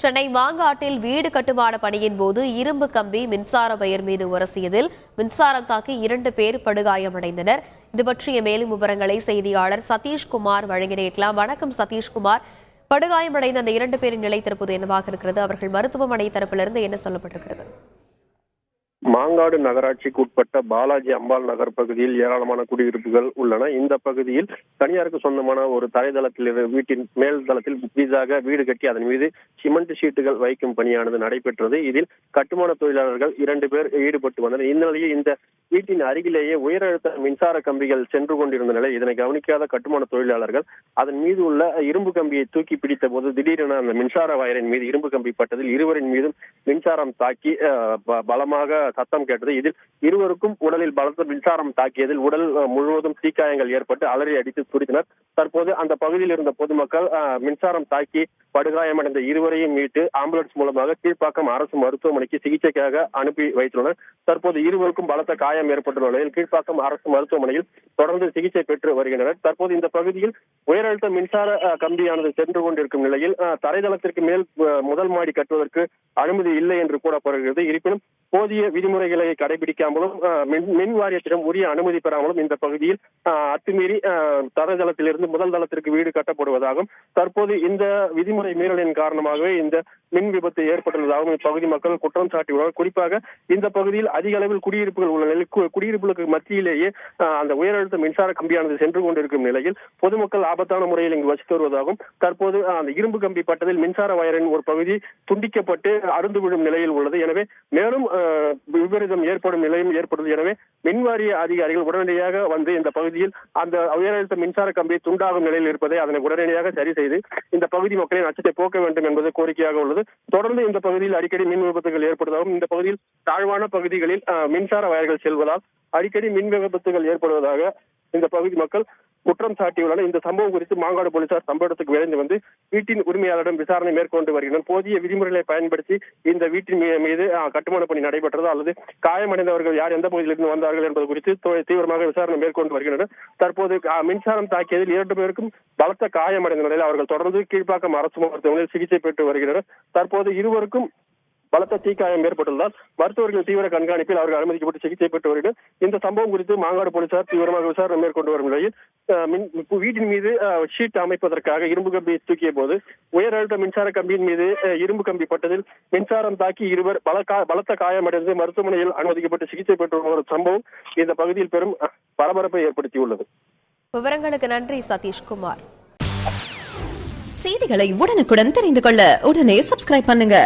சென்னை மாங்காட்டில் வீடு கட்டுமான பணியின் போது இரும்பு கம்பி மின்சார வயர் மீது உரசியதில் மின்சாரம் தாக்கி 2 பேர் படுகாயமடைந்தனர். இது பற்றிய மேலும் விவரங்களை செய்தியாளர் சதீஷ்குமார் வழங்கினேற்கலாம். வணக்கம் சதீஷ்குமார். படுகாயமடைந்த அந்த 2 பேரின் நிலை தற்போது என்னவாக இருக்கிறது? அவர்கள் மருத்துவமனை தரப்பிலிருந்து என்ன சொல்லப்பட்டிருக்கிறது? மாங்காடு நகராட்சிக்கு உட்பட்ட பாலாஜி அம்பாள் நகர் பகுதியில் ஏராளமான குடியிருப்புகள் உள்ளன. இந்த பகுதியில் தனியாருக்கு சொந்தமான ஒரு தரைதளத்தில் வீட்டின் மேல் தளத்தில் புதிதாக வீடு கட்டி அதன் மீது சிமெண்ட் ஷீட்டுகள் வைக்கும் பணியானது நடைபெற்றது. இதில் கட்டுமான தொழிலாளர்கள் 2 பேர் ஈடுபட்டு வந்தனர். இந்நிலையில் இந்த வீட்டின் அருகிலேயே உயர் அழுத்த மின்சார கம்பிகள் சென்று கொண்டிருந்த நிலை இதனை கவனிக்காத கட்டுமான தொழிலாளர்கள் அதன் மீது உள்ள இரும்பு கம்பியை தூக்கி பிடித்த போது திடீரென அந்த மின்சார வயரின் மீது இரும்பு கம்பி பட்டதில் இருவரின் மீதும் மின்சாரம் தாக்கி பலமாக சத்தம் கேட்டது. இதில் இருவருக்கும் உடலில் பலத்த மின்சாரம் தாக்கியதில் உடல் முழுவதும் தீக்காயங்கள் ஏற்பட்டு அலறி அடித்து துடித்தனர். தற்போது அந்த பகுதியில் இருந்த பொதுமக்கள் மின்சாரம் தாக்கி படுகாயமடைந்த இருவரையும் மீட்டு ஆம்புலன்ஸ் மூலமாக கீழ்ப்பாக்கம் அரசு மருத்துவமனைக்கு சிகிச்சைக்காக அனுப்பி வைத்துள்ளனர். தற்போது இருவருக்கும் பலத்த காயம் ஏற்பட்டுள்ள நிலையில் கீழ்ப்பாக்கம் அரசு மருத்துவமனையில் தொடர்ந்து சிகிச்சை பெற்று வருகின்றனர். தற்போது இந்த பகுதியில் உயரழுத்த மின்சார கம்பியானது சென்று கொண்டிருக்கும் நிலையில் தரைதளத்திற்கு மேல் முதல் மாடி கட்டுவதற்கு அனுமதி இல்லை என்று கூறப்படுகிறது. இருப்பினும் போதிய விதிமுறைகளை கடைபிடிக்காமலும் மின் வாரியத்திடம் உரிய அனுமதி பெறாமலும் இந்த பகுதியில் அத்துமீறி தரைதளத்திலிருந்து முதல் தளத்திற்கு வீடு கட்டப்படுவதாகவும் தற்போது இந்த விதிமுறை மீறலின் காரணமாகவே இந்த மின் விபத்து ஏற்பட்டுள்ளதாகவும் இப்பகுதி மக்கள் குற்றம் சாட்டியுள்ளனர். குறிப்பாக இந்த பகுதியில் அதிக அளவில் குடியிருப்புகள் உள்ள நிலையில் குடியிருப்புகளுக்கு மத்தியிலேயே அந்த உயரழுத்த மின்சார கம்பியானது சென்று கொண்டிருக்கும் நிலையில் பொதுமக்கள் ஆபத்தான முறையில் இங்கு வசித்து வருவதாகவும் தற்போது அந்த இரும்பு கம்பி பட்டதில் மின்சார வயரின் ஒரு பகுதி துண்டிக்கப்பட்டு அருந்து விழும் நிலையில் உள்ளது. எனவே மேலும் விபரீதம் ஏற்படும் நிலையும் ஏற்படுது. எனவே மின்வாரிய அதிகாரிகள் உடனடியாக வந்து இந்த பகுதியில் அந்த உயரழுத்த மின்சார கம்பி துண்டாகும் நிலையில் இருப்பதை அதனை உடனடியாக சரி செய்து இந்த பகுதி மக்களின் அச்சத்தை போக்க வேண்டும் என்பது கோரிக்கையாக உள்ளது. தொடர்ந்து இந்த பகுதியில் அடிக்கடி மின் விபத்துகள் ஏற்படுவதாகவும் இந்த பகுதியில் தாழ்வான பகுதிகளில் மின்சார வயர்கள் செல்வதால் அடிக்கடி மின் விபத்துகள் ஏற்படுவதாக இந்த பகுதி மக்கள் குற்றம் சாட்டியுள்ளனர். இந்த சம்பவம் குறித்து மாங்காடு போலீசார் சம்பவ இடத்துக்கு விரைந்து வந்து வீட்டின் உரிமையாளரிடம் விசாரணை மேற்கொண்டு வருகின்றனர். போதிய விதிமுறைகளை பயன்படுத்தி இந்த வீட்டின் மீது கட்டுமான பணி நடைபெற்றதோ அல்லது காயமடைந்தவர்கள் யார் எந்த பகுதியிலிருந்து வந்தார்கள் என்பது குறித்து தீவிரமாக விசாரணை மேற்கொண்டு வருகின்றனர். தற்போது மின்சாரம் தாக்கியதில் 2 பேருக்கும் பலத்த காயமடைந்த நிலையில் அவர்கள் தொடர்ந்து கீழ்ப்பாக்கம் அரசு மருத்துவமனையில் சிகிச்சை பெற்று வருகின்றனர். தற்போது இருவருக்கும் பலத்த தீக்காயம் ஏற்பட்டுள்ளதால் மருத்துவர்கள் தீவிர கண்காணிப்பில் அவர்கள் அனுமதிக்கப்பட்டு சிகிச்சை பெற்று வருகிறது. இந்த சம்பவம் குறித்து மாங்காடு போலீசார் தீவிரமாக விசாரணை மேற்கொண்டு வரும் நிலையில் வீட்டின் மீது ஷீட் அமைப்பதற்காக இரும்பு கம்பியை தூக்கிய போது உயர் அழுத்த மின்சார கம்பியின் மீது இரும்பு கம்பி பட்டதில் மின்சாரம் தாக்கி இருவர் பலத்த காயமடைந்து மருத்துவமனையில் அனுமதிக்கப்பட்டு சிகிச்சை பெற்று வரும் ஒரு சம்பவம் இந்த பகுதியில் பெரும் பரபரப்பை ஏற்படுத்தியுள்ளது. விவரங்களுக்கு நன்றி சதீஷ்குமார். செய்திகளை உடனுக்குடன் தெரிந்து கொள்ள உடனே சப்ஸ்கிரைப் பண்ணுங்க.